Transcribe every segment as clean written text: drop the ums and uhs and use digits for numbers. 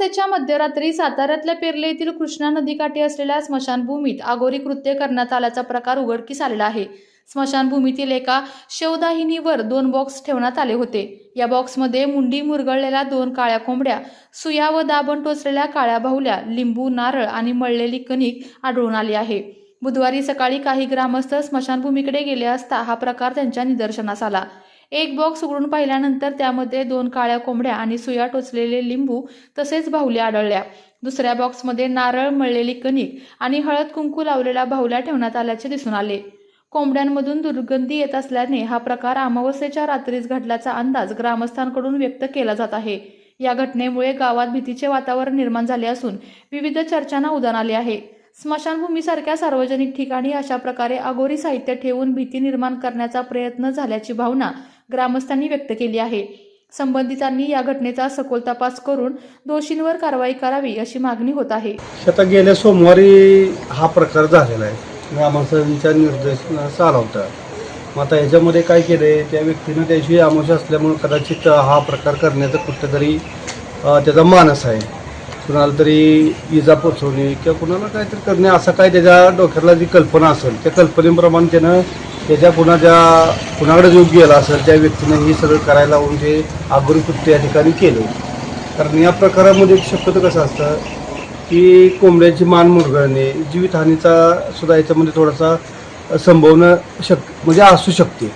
अमावस्येच्या मध्यरात्री साताऱ्यातल्या पेर्ले येथील कृष्णा नदीकाठी असलेल्या स्मशानभूमीत अघोरी कृत्य करण्यात आल्याचा प्रकार उघडकीस आलेला आहे। स्मशानभूमीतील एका शवदाहिनीवर 2 बॉक्स ठेवण्यात आले होते। या बॉक्समध्ये मुंडी मुरगळलेल्या 2 काळ्या कोंबड्या, सुया व दाबण टोचलेल्या काळ्या बाहुल्या, लिंबू, नारळ आणि मळलेली कणिक आढळून आली आहे। बुधवारी सकाळी काही ग्रामस्थ स्मशानभूमीकडे गेले असता हा प्रकार त्यांच्या निदर्शनास आला। एक बॉक्स उघडून पाहिल्यानंतर त्यामध्ये 2 काळ्या कोंबड्या आणि सुया टोचलेले लिंबू तसेच बाहुल्या आढळल्या। दुसऱ्या बॉक्समध्ये नारळ, मळलेली कणिक आणि हळद कुंकू लावलेल्या बाहुल्या ठेवण्यात आल्याचे दिसून आले। कोंबड्यांमधून दुर्गंधी येत असल्याने हा प्रकार अमावस्येच्या रात्रीच घडल्याचा अंदाज ग्रामस्थांकडून व्यक्त केला जात आहे। या घटनेमुळे गावात भीतीचे वातावरण निर्माण झाले असून विविध चर्चांना उधाण आले आहे। स्मशानभूमीसारख्या सार्वजनिक ठिकाणी अशा प्रकारे अघोरी साहित्य ठेवून भीती निर्माण करण्याचा प्रयत्न झाल्याची भावना ग्रामस्थांनी व्यक्त केली आहे। संबंधितांनी या घटनेचा सखोल तपास करून दोषींवर कारवाई करावी अशी मागणी होत आहे। आता गेल्या सोमवारी हा प्रकार झालेला आहे। ग्रामस्थांच्या निर्देशनास आला होता। मग आता याच्यामध्ये काय केलंय, त्या व्यक्तीनं त्याची अमावस्या असल्यामुळे कदाचित हा प्रकार करण्याचा कुठेतरी त्याचा मानस आहे। कुणाला तरी इजा पोचवणे किंवा कुणाला काहीतरी करणे असा काय त्याच्या डोक्यातला जी कल्पना असेल त्या कल्पनेप्रमाणे त्यानं त्याच्या कुणाकडे जो गेला असेल त्या व्यक्तीनं हे सगळं करायला लावून ते अघोरी कृत्य या ठिकाणी केलं। कारण या प्रकारामध्ये शक्यतो कसं असतं की कोंबड्याची मान मुरगळणे, जीवितहानीचा सुद्धा याच्यामध्ये थोडासा संभवणं म्हणजे असू शकते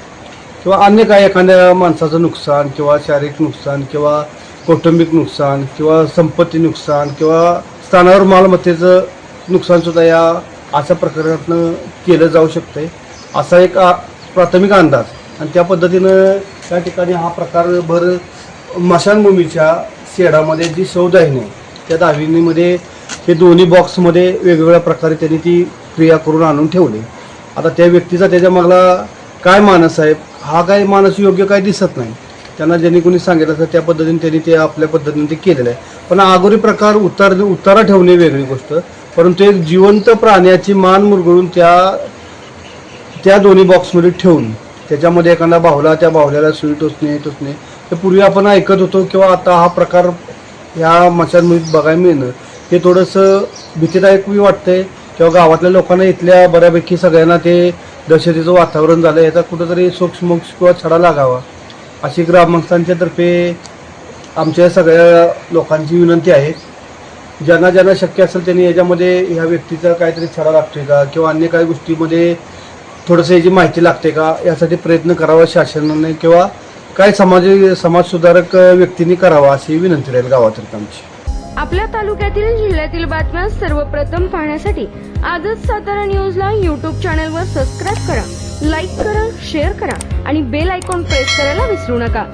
किंवा अन्य काय एखाद्या माणसाचं नुकसान किंवा शारीरिक नुकसान किंवा कौटुंबिक नुकसान किंवा संपत्ती नुकसान किंवा स्थानावर मालमत्तेचं नुकसानसुद्धा या अशा प्रकारातनं केलं जाऊ शकते असा एक प्राथमिक अंदाज। आणि त्या पद्धतीनं त्या ठिकाणी हा प्रकार भर स्मशानभूमीच्या शेडामध्ये जी शवदाहिनी आहे त्या दाहिनीमध्ये हे दोन्ही बॉक्समध्ये वेगवेगळ्या प्रकारे त्यांनी ती क्रिया करून आणून ठेवली। आता त्या व्यक्तीचा त्याच्या मागला काय मानस आहे, हा काय मानस योग्य काय दिसत नाही। त्यांना ज्यांनी कोणी सांगितलं तर त्या पद्धतीने त्यांनी ते आपल्या पद्धतीने ते केलेलं आहे। पण अघोरी प्रकार उतारा ठेवणे वेगळी गोष्ट, परंतु एक जिवंत प्राण्याची मान मुरगळून त्या दोन्ही बॉक्समध्ये ठेवून त्याच्यामध्ये एखादा बाहुला, त्या बाहुल्याला सुई टोचणे हे पूर्वी आपण ऐकत होतो किंवा आता हा प्रकार ह्या स्मशानभूमीत बघायला मिळणं हे थोडंसं भीतीदायकही वाटतंय किंवा गावातल्या लोकांना इथल्या बऱ्यापैकी सगळ्यांना ते दहशतीचं वातावरण झालं। याचा कुठंतरी सोक्षमोक्ष किंवा छडा लागावा अशी ग्रामस्थांच्या तर्फे आमच्या सगळ्या लोकांची विनंती आहे। ज्यांना शक्य असेल त्यांनी याच्यामध्ये ह्या व्यक्तीचा काहीतरी छडा लागतोय का किंवा अन्य काही गोष्टीमध्ये थोडंसं याची माहिती लागते का यासाठी प्रयत्न करावा शासनाने किंवा काय समाजसुधारक व्यक्तींनी करावा अशी विनंती राहील गावातर्फे आमची। आपल्या तालुक्यातील जिल्ह्यातील बातम्या सर्वप्रथम पाहण्यासाठी आजच सातारा न्यूजला YouTube चॅनलवर सबस्क्राईब करा, लाईक करा, शेअर करा आणि बेल आयकॉन प्रेस करायला विसरू नका।